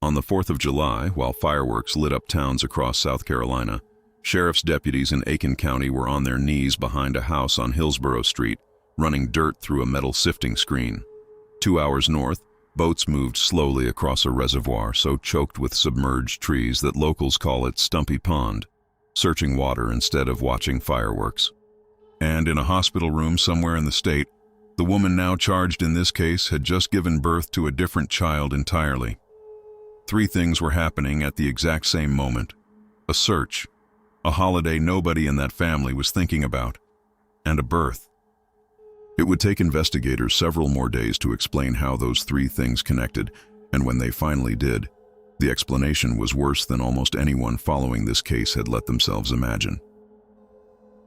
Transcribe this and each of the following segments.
On the 4th of July, while fireworks lit up towns across South Carolina, sheriff's deputies in Aiken County were on their knees behind a house on Hillsborough Street, running dirt through a metal sifting screen. 2 hours north, boats moved slowly across a reservoir so choked with submerged trees that locals call it Stumpy Pond, searching water instead of watching fireworks. And in a hospital room somewhere in the state, the woman now charged in this case had just given birth to a different child entirely. 3 things were happening at the exact same moment: a search, a holiday nobody in that family was thinking about, and a birth. It would take investigators several more days to explain how those 3 things connected, and when they finally did, the explanation was worse than almost anyone following this case had let themselves imagine.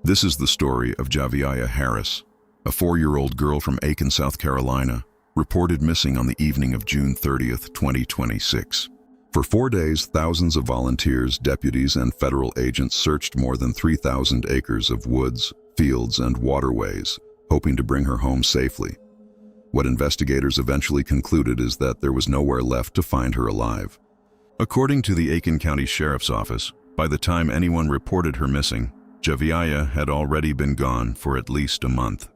This is the story of Javeayah Harris, a 4-year-old girl from Aiken, South Carolina, reported missing on the evening of June 30th, 2026. For 4 days, thousands of volunteers, deputies, and federal agents searched more than 3,000 acres of woods, fields, and waterways, hoping to bring her home safely. What investigators eventually concluded is that there was nowhere left to find her alive. According to the Aiken County Sheriff's Office, by the time anyone reported her missing, Javeayah had already been gone for at least a month.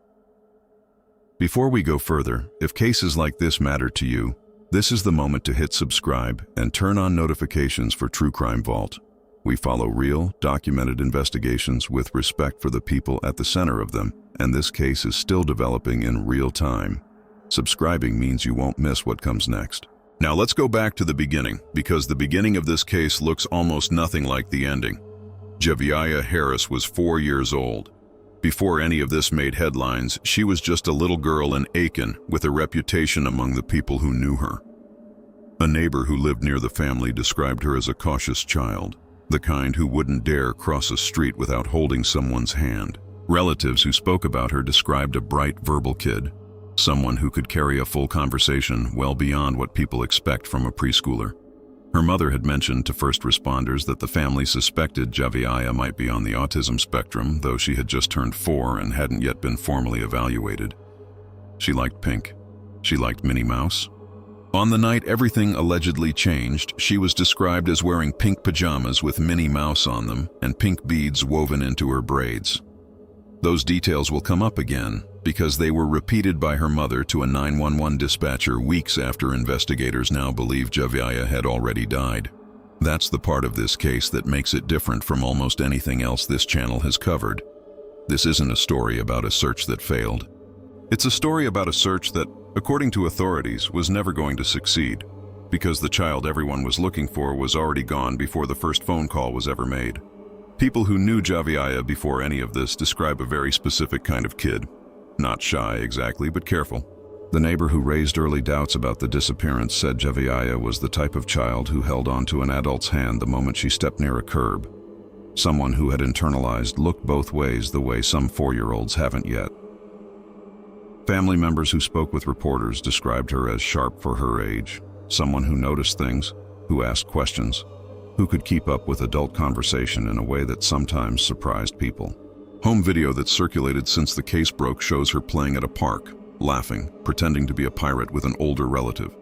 Before we go further, if cases like this matter to you, this is the moment to hit subscribe and turn on notifications for TrueCrime Vault. We follow real, documented investigations with respect for the people at the center of them, and this case is still developing in real time. Subscribing means you won't miss what comes next. Now let's go back to the beginning, because the beginning of this case looks almost nothing like the ending. Javeayah Harris was 4 years old. Before any of this made headlines, she was just a little girl in Aiken with a reputation among the people who knew her. A neighbor who lived near the family described her as a cautious child, the kind who wouldn't dare cross a street without holding someone's hand. Relatives who spoke about her described a bright, verbal kid, someone who could carry a full conversation well beyond what people expect from a preschooler. Her mother had mentioned to first responders that the family suspected Javeayah might be on the autism spectrum, though she had just turned 4 and hadn't yet been formally evaluated. She liked pink. She liked Minnie Mouse. On the night everything allegedly changed, she was described as wearing pink pajamas with Minnie Mouse on them and pink beads woven into her braids. Those details will come up again because they were repeated by her mother to a 911 dispatcher weeks after investigators now believe Javeayah had already died. That's the part of this case that makes it different from almost anything else this channel has covered. This isn't a story about a search that failed. It's a story about a search that, according to authorities, was never going to succeed, because the child everyone was looking for was already gone before the first phone call was ever made. People who knew Javeayah before any of this describe a very specific kind of kid. Not shy exactly, but careful. The neighbor who raised early doubts about the disappearance said Javeayah was the type of child who held onto an adult's hand the moment she stepped near a curb. Someone who had internalized look both ways the way some 4-year-olds haven't yet. Family members who spoke with reporters described her as sharp for her age, someone who noticed things, who asked questions, who could keep up with adult conversation in a way that sometimes surprised people. Home video that circulated since the case broke shows her playing at a park, laughing, pretending to be a pirate with an older relative.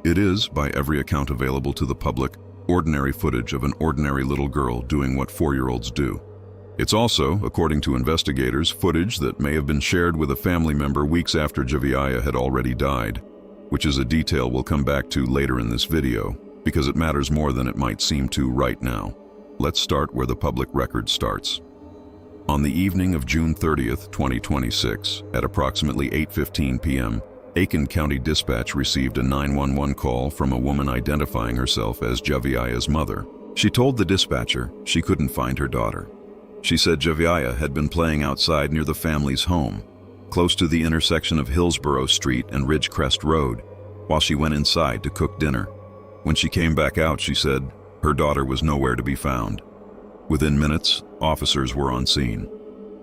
It is, by every account available to the public, ordinary footage of an ordinary little girl doing what 4-year-olds do. It's also, according to investigators, footage that may have been shared with a family member weeks after Javeayah had already died, which is a detail we'll come back to later in this video, because it matters more than it might seem to right now. Let's start where the public record starts. On the evening of June 30th, 2026, at approximately 8:15 p.m., Aiken County Dispatch received a 911 call from a woman identifying herself as Javeayah's mother. She told the dispatcher she couldn't find her daughter. She said Javeayah had been playing outside near the family's home, close to the intersection of Hillsborough Street and Ridgecrest Road, while she went inside to cook dinner. When she came back out, she said her daughter was nowhere to be found. Within minutes, officers were on scene.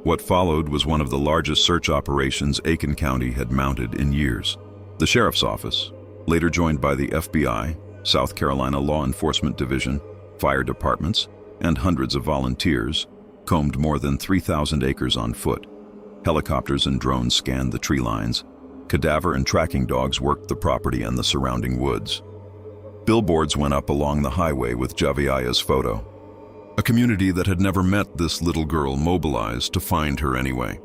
What followed was one of the largest search operations Aiken County had mounted in years. The Sheriff's Office, later joined by the FBI, South Carolina Law Enforcement Division, fire departments, and hundreds of volunteers, combed more than 3,000 acres on foot. Helicopters and drones scanned the tree lines. Cadaver and tracking dogs worked the property and the surrounding woods. Billboards went up along the highway with Javeayah's photo. A community that had never met this little girl mobilized to find her anyway.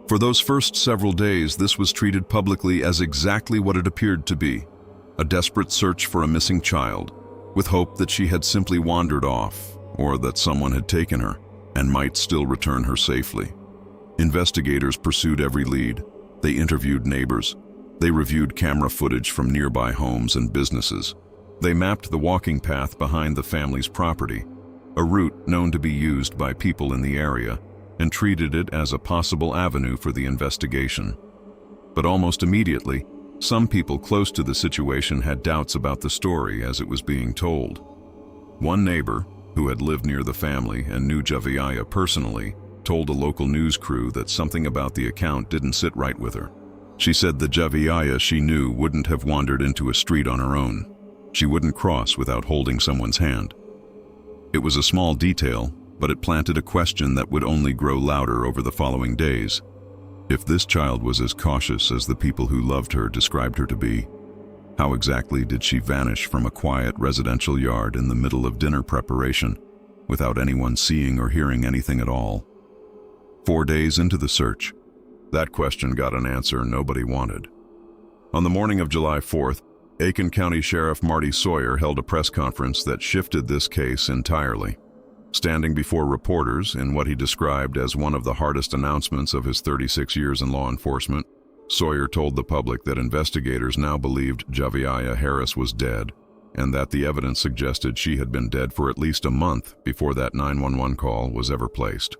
For those first several days, this was treated publicly as exactly what it appeared to be, a desperate search for a missing child, with hope that she had simply wandered off, or that someone had taken her and might still return her safely. Investigators pursued every lead. They interviewed neighbors. They reviewed camera footage from nearby homes and businesses. They mapped the walking path behind the family's property, a route known to be used by people in the area, and treated it as a possible avenue for the investigation. But almost immediately, some people close to the situation had doubts about the story as it was being told. One neighbor, who had lived near the family and knew Javeayah personally, told a local news crew that something about the account didn't sit right with her. She said the Javeayah she knew wouldn't have wandered into a street on her own. She wouldn't cross without holding someone's hand. It was a small detail, but it planted a question that would only grow louder over the following days. If this child was as cautious as the people who loved her described her to be, how exactly did she vanish from a quiet residential yard in the middle of dinner preparation, without anyone seeing or hearing anything at all? 4 days into the search, that question got an answer nobody wanted. On the morning of July 4th, Aiken County Sheriff Marty Sawyer held a press conference that shifted this case entirely. Standing before reporters in what he described as one of the hardest announcements of his 36 years in law enforcement, Sawyer told the public that investigators now believed Javeayah Harris was dead, and that the evidence suggested she had been dead for at least a month before that 911 call was ever placed.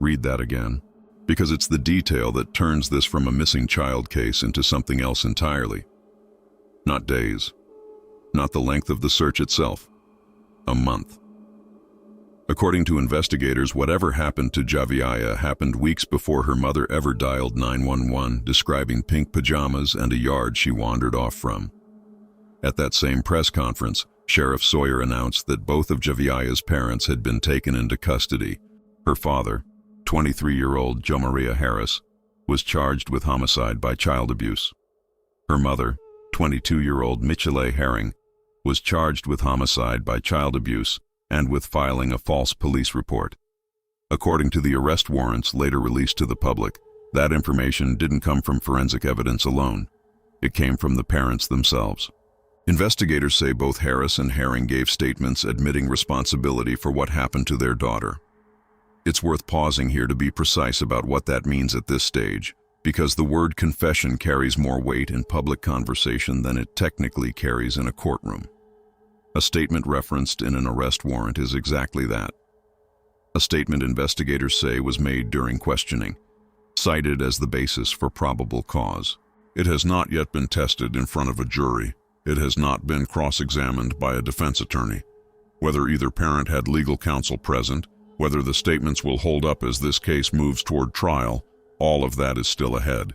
Read that again, because it's the detail that turns this from a missing child case into something else entirely. Not days, not the length of the search itself, a month. According to investigators, whatever happened to Javeayah happened weeks before her mother ever dialed 911, describing pink pajamas and a yard she wandered off from. At that same press conference, Sheriff Sawyer announced that both of Javeayah's parents had been taken into custody. Her father, 23-year-old Javeayah Harris, was charged with homicide by child abuse. Her mother, 22-year-old Michelle Herring, was charged with homicide by child abuse and with filing a false police report. According to the arrest warrants later released to the public, that information didn't come from forensic evidence alone. It came from the parents themselves. Investigators say both Harris and Herring gave statements admitting responsibility for what happened to their daughter. It's worth pausing here to be precise about what that means at this stage, because the word confession carries more weight in public conversation than it technically carries in a courtroom. A statement referenced in an arrest warrant is exactly that. A statement investigators say was made during questioning, cited as the basis for probable cause. It has not yet been tested in front of a jury. It has not been cross-examined by a defense attorney. Whether either parent had legal counsel present, whether the statements will hold up as this case moves toward trial, all of that is still ahead.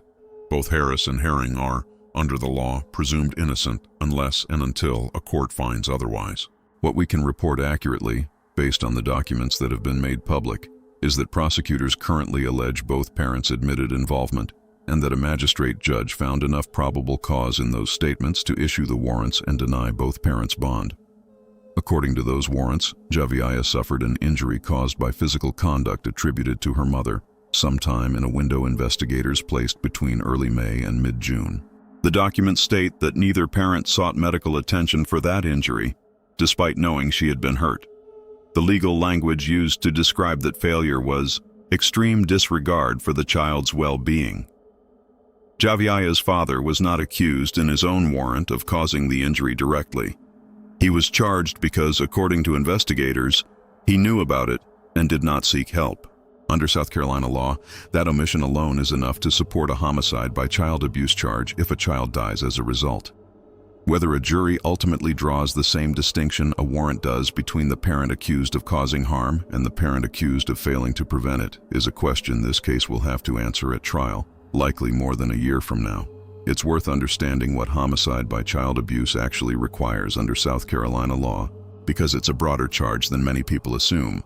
Both Harris and Herring are, under the law, presumed innocent unless and until a court finds otherwise. What we can report accurately, based on the documents that have been made public, is that prosecutors currently allege both parents admitted involvement, and that a magistrate judge found enough probable cause in those statements to issue the warrants and deny both parents bond. According to those warrants, Javeayah suffered an injury caused by physical conduct attributed to her mother, sometime in a window investigators placed between early May and mid-June. The documents state that neither parent sought medical attention for that injury, despite knowing she had been hurt. The legal language used to describe that failure was extreme disregard for the child's well-being. Javeayah's father was not accused in his own warrant of causing the injury directly. He was charged because, according to investigators, he knew about it and did not seek help. Under South Carolina law, that omission alone is enough to support a homicide by child abuse charge if a child dies as a result. Whether a jury ultimately draws the same distinction a warrant does between the parent accused of causing harm and the parent accused of failing to prevent it is a question this case will have to answer at trial, likely more than a year from now. It's worth understanding what homicide by child abuse actually requires under South Carolina law, because it's a broader charge than many people assume.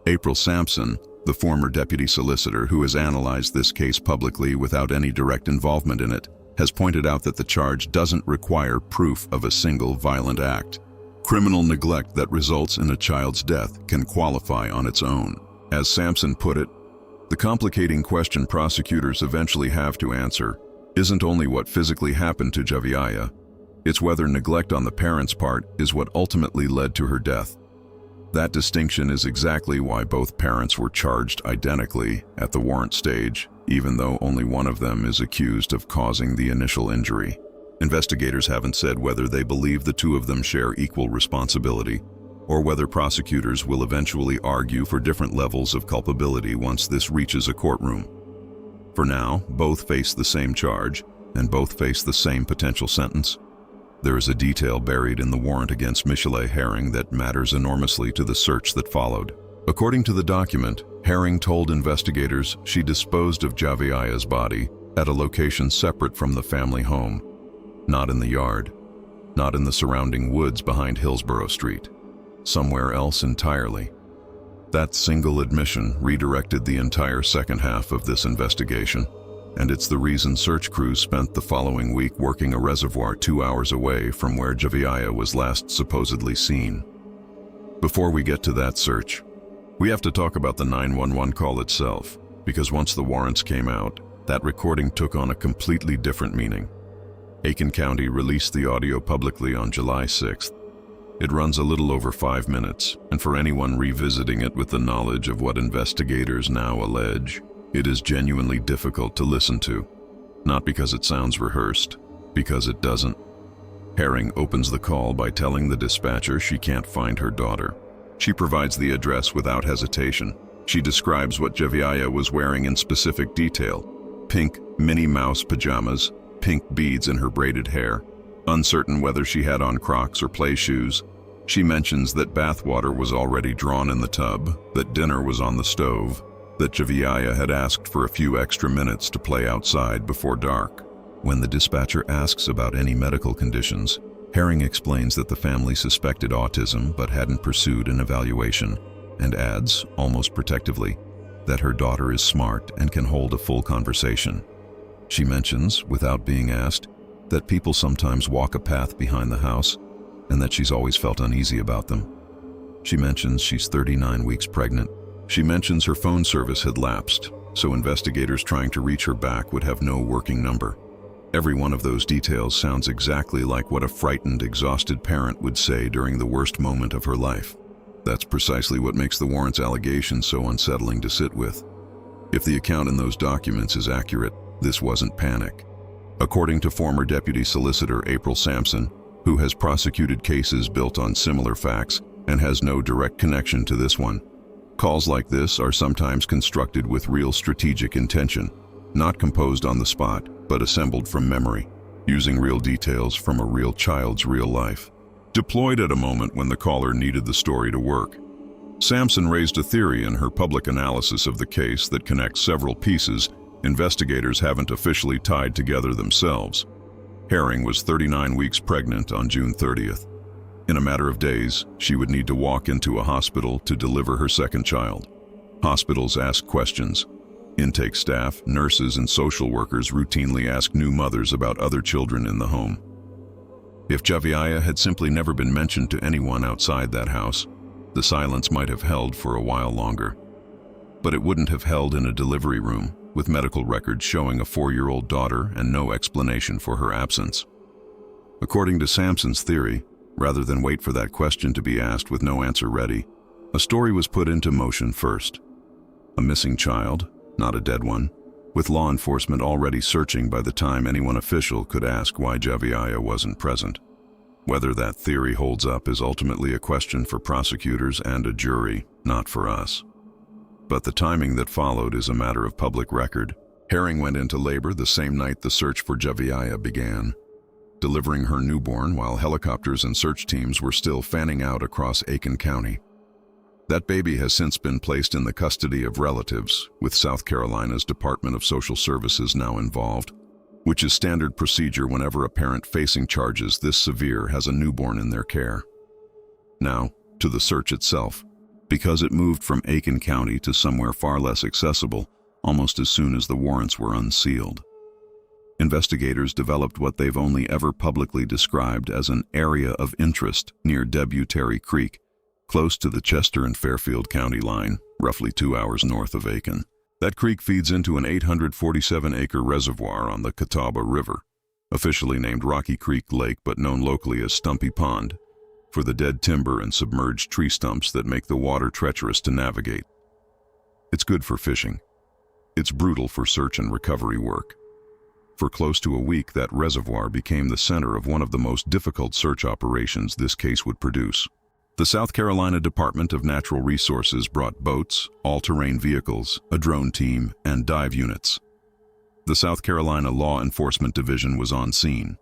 April Sampson, the former deputy solicitor who has analyzed this case publicly without any direct involvement in it, has pointed out that the charge doesn't require proof of a single violent act. Criminal neglect that results in a child's death can qualify on its own. As Sampson put it, the complicating question prosecutors eventually have to answer isn't only what physically happened to Javeayah, it's whether neglect on the parents' part is what ultimately led to her death. That distinction is exactly why both parents were charged identically at the warrant stage, even though only one of them is accused of causing the initial injury. Investigators haven't said whether they believe the two of them share equal responsibility, or whether prosecutors will eventually argue for different levels of culpability once this reaches a courtroom. For now, both face the same charge, and both face the same potential sentence. There is a detail buried in the warrant against Javeayah Harris that matters enormously to the search that followed. According to the document, Harris told investigators she disposed of Javeayah's body at a location separate from the family home, not in the yard, not in the surrounding woods behind Hillsborough Street, somewhere else entirely. That single admission redirected the entire second half of this investigation, and it's the reason search crews spent the following week working a reservoir 2 hours away from where Javeayah was last supposedly seen. Before we get to that search, we have to talk about the 911 call itself, because once the warrants came out, that recording took on a completely different meaning. Aiken County released the audio publicly on July 6th. It runs a little over 5 minutes, and for anyone revisiting it with the knowledge of what investigators now allege, it is genuinely difficult to listen to. Not because it sounds rehearsed, because it doesn't. Harris opens the call by telling the dispatcher she can't find her daughter. She provides the address without hesitation. She describes what Javeayah was wearing in specific detail: pink Minnie Mouse pajamas, pink beads in her braided hair. Uncertain whether she had on Crocs or play shoes, she mentions that bath water was already drawn in the tub, that dinner was on the stove, that Javeayah had asked for a few extra minutes to play outside before dark. When the dispatcher asks about any medical conditions, Harris explains that the family suspected autism but hadn't pursued an evaluation, and adds, almost protectively, that her daughter is smart and can hold a full conversation. She mentions, without being asked, that people sometimes walk a path behind the house, and that she's always felt uneasy about them. She mentions she's 39 weeks pregnant. She mentions her phone service had lapsed, so investigators trying to reach her back would have no working number. Every one of those details sounds exactly like what a frightened, exhausted parent would say during the worst moment of her life. That's precisely what makes the warrant's allegations so unsettling to sit with. If the account in those documents is accurate, this wasn't panic. According to former Deputy Solicitor April Sampson, who has prosecuted cases built on similar facts and has no direct connection to this one, calls like this are sometimes constructed with real strategic intention, not composed on the spot, but assembled from memory, using real details from a real child's real life, deployed at a moment when the caller needed the story to work. Sampson raised a theory in her public analysis of the case that connects several pieces investigators haven't officially tied together themselves. Harris was 39 weeks pregnant on June 30th. In a matter of days, she would need to walk into a hospital to deliver her second child. Hospitals ask questions. Intake staff, nurses, and social workers routinely ask new mothers about other children in the home. If Javeayah had simply never been mentioned to anyone outside that house, the silence might have held for a while longer. But it wouldn't have held in a delivery room, with medical records showing a 4-year-old daughter and no explanation for her absence. According to Sampson's theory, rather than wait for that question to be asked with no answer ready, a story was put into motion first. A missing child, not a dead one, with law enforcement already searching by the time anyone official could ask why Javeayah wasn't present. Whether that theory holds up is ultimately a question for prosecutors and a jury, not for us. But the timing that followed is a matter of public record. Harris went into labor the same night the search for Javeayah began, delivering her newborn while helicopters and search teams were still fanning out across Aiken County. That baby has since been placed in the custody of relatives, with South Carolina's Department of Social Services now involved, which is standard procedure whenever a parent facing charges this severe has a newborn in their care. Now, to the search itself. Because it moved from Aiken County to somewhere far less accessible almost as soon as the warrants were unsealed. investigators developed what they've only ever publicly described as an area of interest near Debutery Creek, close to the Chester and Fairfield County line, roughly 2 hours north of Aiken. That creek feeds into an 847-acre reservoir on the Catawba River, officially named Rocky Creek Lake but known locally as Stumpy Pond, for the dead timber and submerged tree stumps that make the water treacherous to navigate. It's good for fishing. It's brutal for search and recovery work. For close to a week, that reservoir became the center of one of the most difficult search operations this case would produce. The South Carolina Department of Natural Resources brought boats, all-terrain vehicles, a drone team, and dive units. The South Carolina Law Enforcement Division was on scene.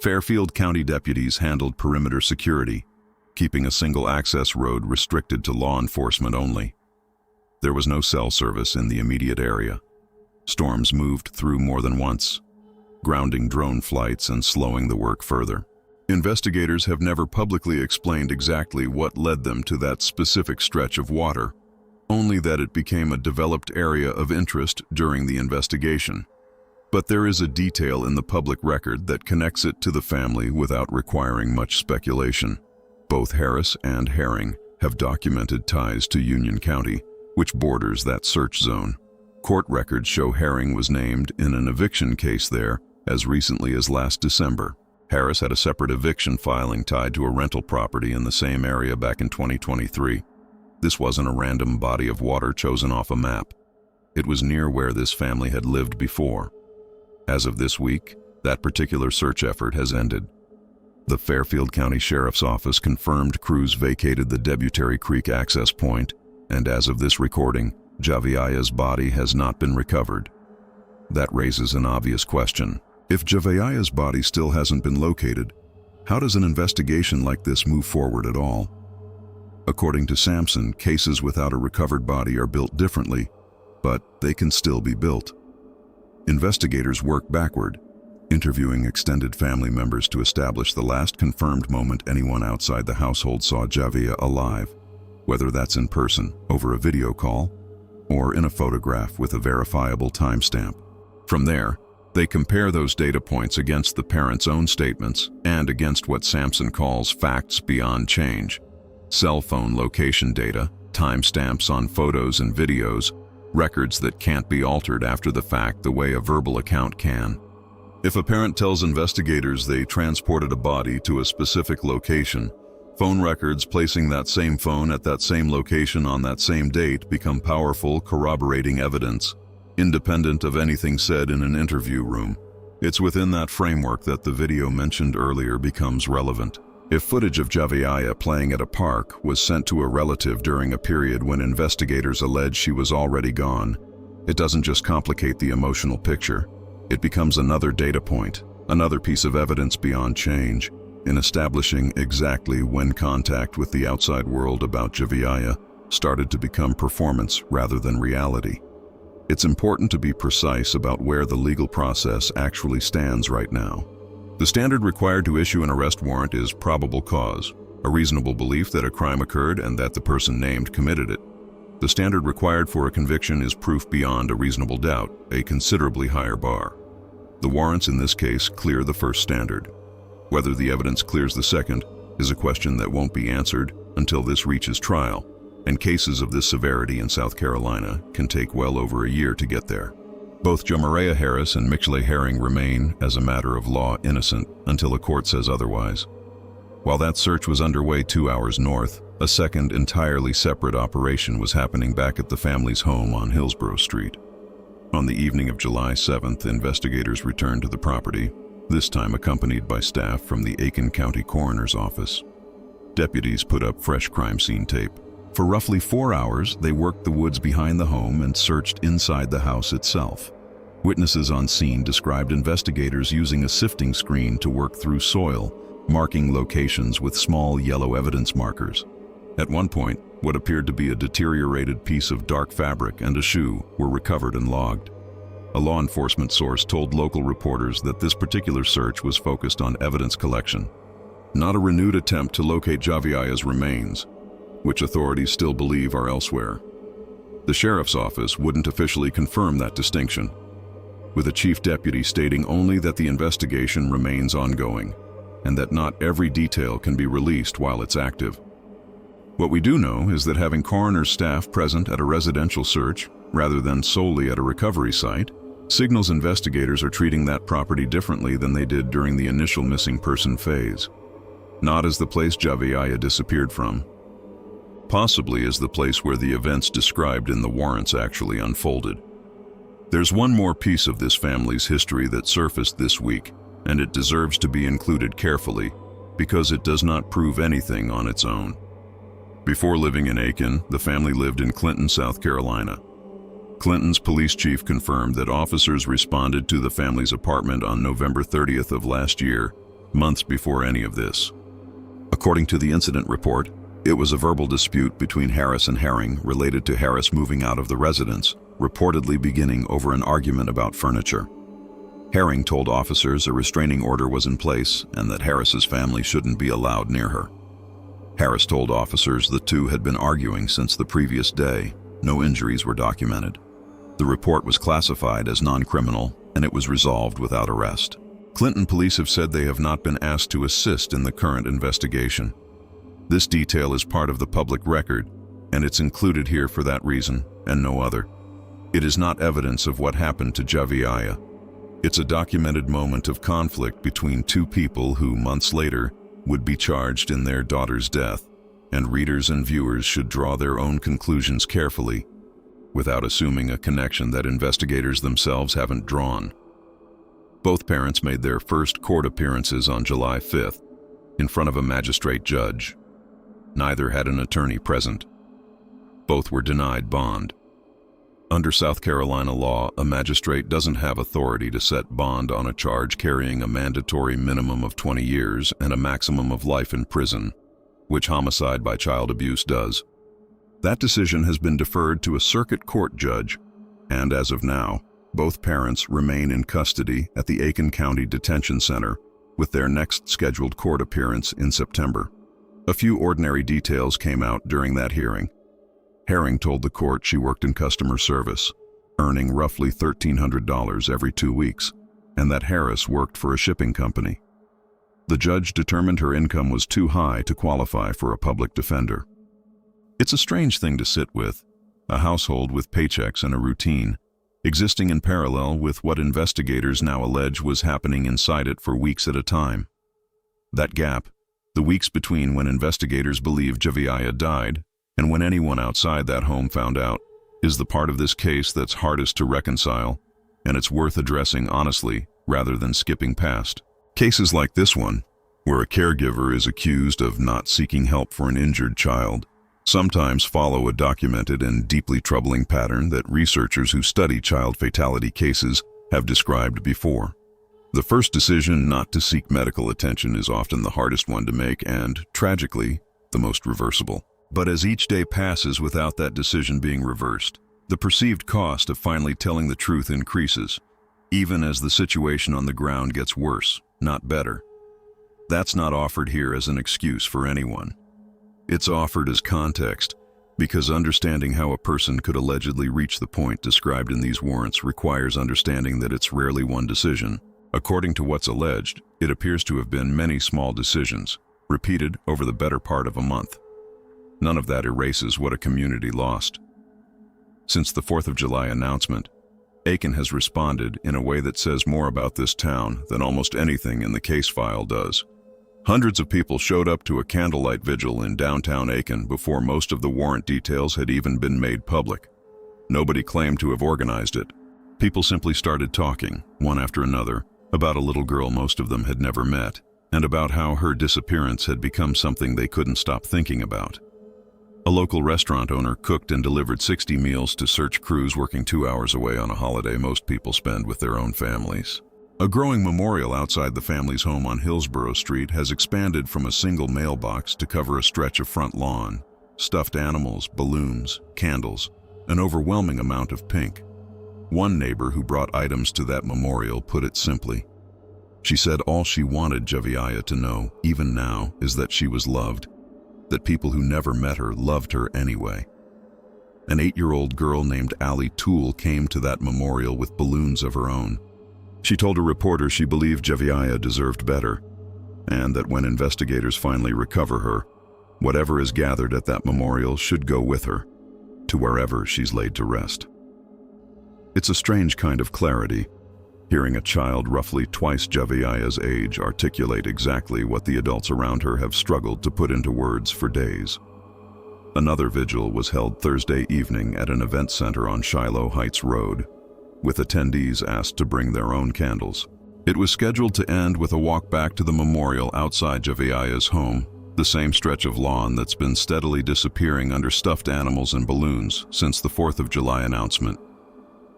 Fairfield County deputies handled perimeter security, keeping a single access road restricted to law enforcement only. There was no cell service in the immediate area. Storms moved through more than once, grounding drone flights and slowing the work further. Investigators have never publicly explained exactly what led them to that specific stretch of water, only that it became a developed area of interest during the investigation. But there is a detail in the public record that connects it to the family without requiring much speculation. Both Harris and Herring have documented ties to Union County, which borders that search zone. Court records show Herring was named in an eviction case there as recently as last December. Harris had a separate eviction filing tied to a rental property in the same area back in 2023. This wasn't a random body of water chosen off a map. It was near where this family had lived before. As of this week, that particular search effort has ended. The Fairfield County Sheriff's Office confirmed crews vacated the Debutery Creek access point, and as of this recording, Javeayah's body has not been recovered. That raises an obvious question. If Javeayah's body still hasn't been located, how does an investigation like this move forward at all? According to Sampson, cases without a recovered body are built differently, but they can still be built. Investigators work backward, interviewing extended family members to establish the last confirmed moment anyone outside the household saw Javeayah alive, whether that's in person, over a video call, or in a photograph with a verifiable timestamp. From there, they compare those data points against the parents' own statements and against what Sampson calls facts beyond change: cell phone location data, timestamps on photos and videos, records that can't be altered after the fact the way a verbal account can. If a parent tells investigators they transported a body to a specific location, phone records placing that same phone at that same location on that same date become powerful, corroborating evidence, independent of anything said in an interview room. It's within that framework that the video mentioned earlier becomes relevant. If footage of Javeayah playing at a park was sent to a relative during a period when investigators allege she was already gone, it doesn't just complicate the emotional picture. It becomes another data point, another piece of evidence beyond change, in establishing exactly when contact with the outside world about Javeayah started to become performance rather than reality. It's important to be precise about where the legal process actually stands right now. The standard required to issue an arrest warrant is probable cause, a reasonable belief that a crime occurred and that the person named committed it. The standard required for a conviction is proof beyond a reasonable doubt, a considerably higher bar. The warrants in this case clear the first standard. Whether the evidence clears the second is a question that won't be answered until this reaches trial, and cases of this severity in South Carolina can take well over a year to get there. Both Javeayah Harris and Herring remain, as a matter of law, innocent until a court says otherwise. While that search was underway 2 hours north, a second entirely separate operation was happening back at the family's home on Hillsborough Street. On the evening of July 7th, investigators returned to the property, this time accompanied by staff from the Aiken County Coroner's Office. Deputies put up fresh crime scene tape. For roughly 4 hours, they worked the woods behind the home and searched inside the house itself. Witnesses on scene described investigators using a sifting screen to work through soil, marking locations with small yellow evidence markers. At one point, what appeared to be a deteriorated piece of dark fabric and a shoe were recovered and logged. A law enforcement source told local reporters that this particular search was focused on evidence collection, not a renewed attempt to locate Javeayah's remains, which authorities still believe are elsewhere. The sheriff's office wouldn't officially confirm that distinction. with a chief deputy stating only that the investigation remains ongoing and that not every detail can be released while it's active. What we do know is that having coroner's staff present at a residential search rather than solely at a recovery site signals investigators are treating that property differently than they did during the initial missing person phase. Not as the place Javeayah disappeared from, possibly as the place where the events described in the warrants actually unfolded. There's one more piece of this family's history that surfaced this week, and it deserves to be included carefully because it does not prove anything on its own. Before living in Aiken, the family lived in Clinton, South Carolina. Clinton's police chief confirmed that officers responded to the family's apartment on November 30th of last year, months before any of this. According to the incident report, it was a verbal dispute between Harris and Herring related to Harris moving out of the residence, reportedly beginning over an argument about furniture. Herring told officers a restraining order was in place and that Harris's family shouldn't be allowed near her. Harris told officers the two had been arguing since the previous day. No injuries were documented. The report was classified as non-criminal, and it was resolved without arrest. Clinton police have said they have not been asked to assist in the current investigation. This detail is part of the public record, and it's included here for that reason, and no other. It is not evidence of what happened to Javeayah. It's a documented moment of conflict between two people who, months later, would be charged in their daughter's death, and readers and viewers should draw their own conclusions carefully, without assuming a connection that investigators themselves haven't drawn. Both parents made their first court appearances on July 5th, in front of a magistrate judge. Neither had an attorney present. Both were denied bond. Under South Carolina law, a magistrate doesn't have authority to set bond on a charge carrying a mandatory minimum of 20 years and a maximum of life in prison, which homicide by child abuse does. That decision has been deferred to a circuit court judge, and as of now, both parents remain in custody at the Aiken County Detention Center, with their next scheduled court appearance in September. A few ordinary details came out during that hearing. Herring told the court she worked in customer service, earning roughly $1,300 every 2 weeks, and that Harris worked for a shipping company. The judge determined her income was too high to qualify for a public defender. It's a strange thing to sit with, a household with paychecks and a routine, existing in parallel with what investigators now allege was happening inside it for weeks at a time. That gap, the weeks between when investigators believe Javeayah died and when anyone outside that home found out, is the part of this case that's hardest to reconcile, and it's worth addressing honestly rather than skipping past. Cases like this one, where a caregiver is accused of not seeking help for an injured child, sometimes follow a documented and deeply troubling pattern that researchers who study child fatality cases have described before. The first decision not to seek medical attention is often the hardest one to make and, tragically, the most reversible. But as each day passes without that decision being reversed, the perceived cost of finally telling the truth increases, even as the situation on the ground gets worse, not better. That's not offered here as an excuse for anyone. It's offered as context, because understanding how a person could allegedly reach the point described in these warrants requires understanding that it's rarely one decision. According to what's alleged, it appears to have been many small decisions, repeated over the better part of a month. None of that erases what a community lost. Since the 4th of July announcement, Aiken has responded in a way that says more about this town than almost anything in the case file does. Hundreds of people showed up to a candlelight vigil in downtown Aiken before most of the warrant details had even been made public. Nobody claimed to have organized it. People simply started talking, one after another, about a little girl most of them had never met, and about how her disappearance had become something they couldn't stop thinking about. A local restaurant owner cooked and delivered 60 meals to search crews working 2 hours away on a holiday most people spend with their own families. A growing memorial outside the family's home on Hillsborough Street has expanded from a single mailbox to cover a stretch of front lawn, stuffed animals, balloons, candles, an overwhelming amount of pink. One neighbor who brought items to that memorial put it simply. She said all she wanted Javeayah to know, even now, is that she was loved, that people who never met her loved her anyway. An 8-year-old girl named Allie Toole came to that memorial with balloons of her own. She told a reporter she believed Javeayah deserved better, and that when investigators finally recover her, whatever is gathered at that memorial should go with her, to wherever she's laid to rest. It's a strange kind of clarity, hearing a child roughly twice Javeayah's age articulate exactly what the adults around her have struggled to put into words for days. Another vigil was held Thursday evening at an event center on Shiloh Heights Road, with attendees asked to bring their own candles. It was scheduled to end with a walk back to the memorial outside Javeayah's home, the same stretch of lawn that's been steadily disappearing under stuffed animals and balloons since the 4th of July announcement.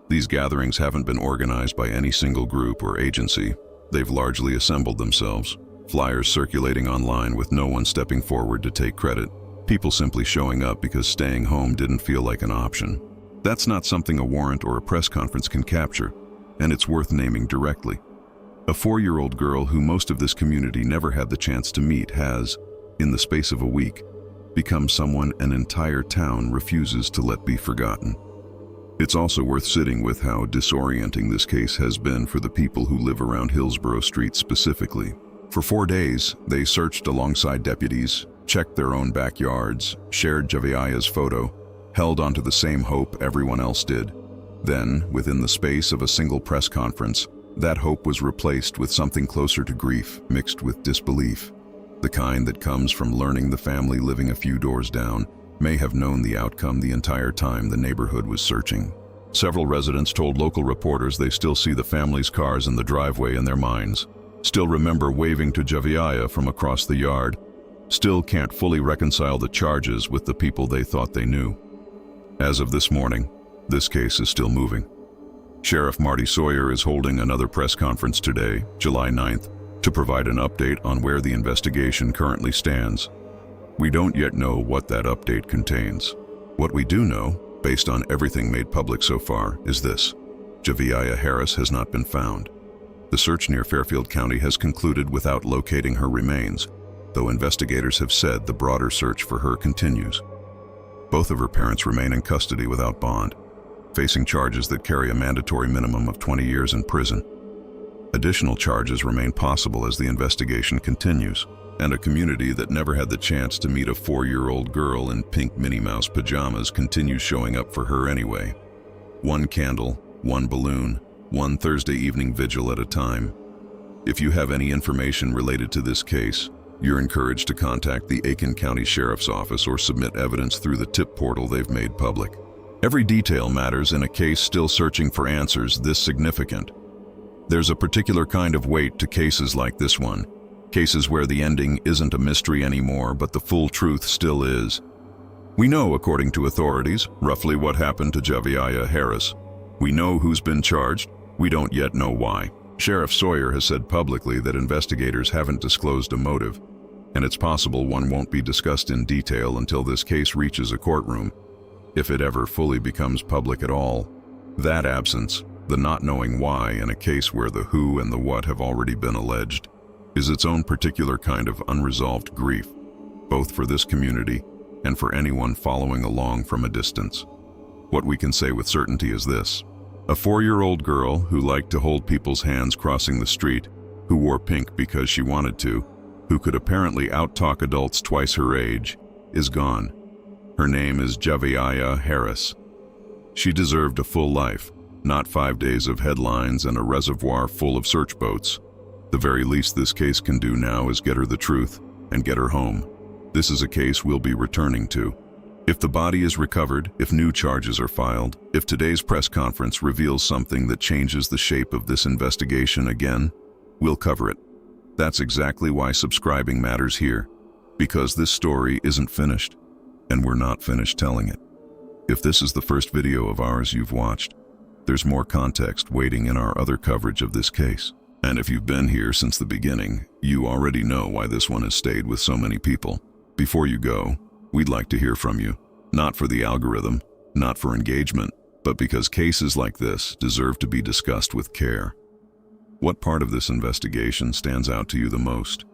These gatherings haven't been organized by any single group or agency. They've largely assembled themselves, flyers circulating online with no one stepping forward to take credit, people simply showing up because staying home didn't feel like an option. That's not something a warrant or a press conference can capture, and it's worth naming directly. A 4-year-old girl who most of this community never had the chance to meet has, in the space of a week, become someone an entire town refuses to let be forgotten. It's also worth sitting with how disorienting this case has been for the people who live around Hillsborough Street specifically. For 4 days, they searched alongside deputies, checked their own backyards, shared Javeayah's photo, held onto the same hope everyone else did. Then, within the space of a single press conference, that hope was replaced with something closer to grief mixed with disbelief, the kind that comes from learning the family living a few doors down may have known the outcome the entire time the neighborhood was searching. Several residents told local reporters they still see the family's cars in the driveway in their minds, still remember waving to Javeayah from across the yard, still can't fully reconcile the charges with the people they thought they knew. As of this morning, this case is still moving. Sheriff Marty Sawyer is holding another press conference today, July 9th, to provide an update on where the investigation currently stands. We don't yet know what that update contains. What we do know, based on everything made public so far, is this: Javeayah Harris has not been found. The search near Fairfield County has concluded without locating her remains, though investigators have said the broader search for her continues. Both of her parents remain in custody without bond, facing charges that carry a mandatory minimum of 20 years in prison. Additional charges remain possible as the investigation continues, and a community that never had the chance to meet a 4-year-old girl in pink Minnie Mouse pajamas continues showing up for her anyway. One candle, one balloon, one Thursday evening vigil at a time. If you have any information related to this case, you're encouraged to contact the Aiken County Sheriff's Office or submit evidence through the tip portal they've made public. Every detail matters in a case still searching for answers this significant. There's a particular kind of weight to cases like this one, cases where the ending isn't a mystery anymore, but the full truth still is. We know, according to authorities, roughly what happened to Javeayah Harris. We know who's been charged. We don't yet know why. Sheriff Sawyer has said publicly that investigators haven't disclosed a motive, and it's possible one won't be discussed in detail until this case reaches a courtroom, if it ever fully becomes public at all. That absence, the not knowing why in a case where the who and the what have already been alleged, is its own particular kind of unresolved grief, both for this community and for anyone following along from a distance. What we can say with certainty is this: a 4-year-old girl who liked to hold people's hands crossing the street, who wore pink because she wanted to, who could apparently out-talk adults twice her age, is gone. Her name is Javeayah Harris. She deserved a full life, not 5 days of headlines and a reservoir full of search boats. The very least this case can do now is get her the truth and get her home. This is a case we'll be returning to. If the body is recovered, if new charges are filed, if today's press conference reveals something that changes the shape of this investigation again, we'll cover it. That's exactly why subscribing matters here, because this story isn't finished, and we're not finished telling it. If this is the first video of ours you've watched, there's more context waiting in our other coverage of this case. And if you've been here since the beginning, you already know why this one has stayed with so many people. Before you go, we'd like to hear from you, not for the algorithm, not for engagement, but because cases like this deserve to be discussed with care. What part of this investigation stands out to you the most?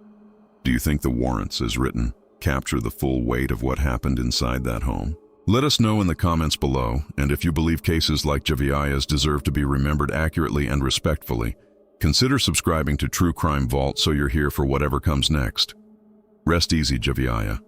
Do you think the warrants, as written, capture the full weight of what happened inside that home? Let us know in the comments below, and if you believe cases like Javeayah's deserve to be remembered accurately and respectfully, consider subscribing to True Crime Vault so you're here for whatever comes next. Rest easy, Javeayah.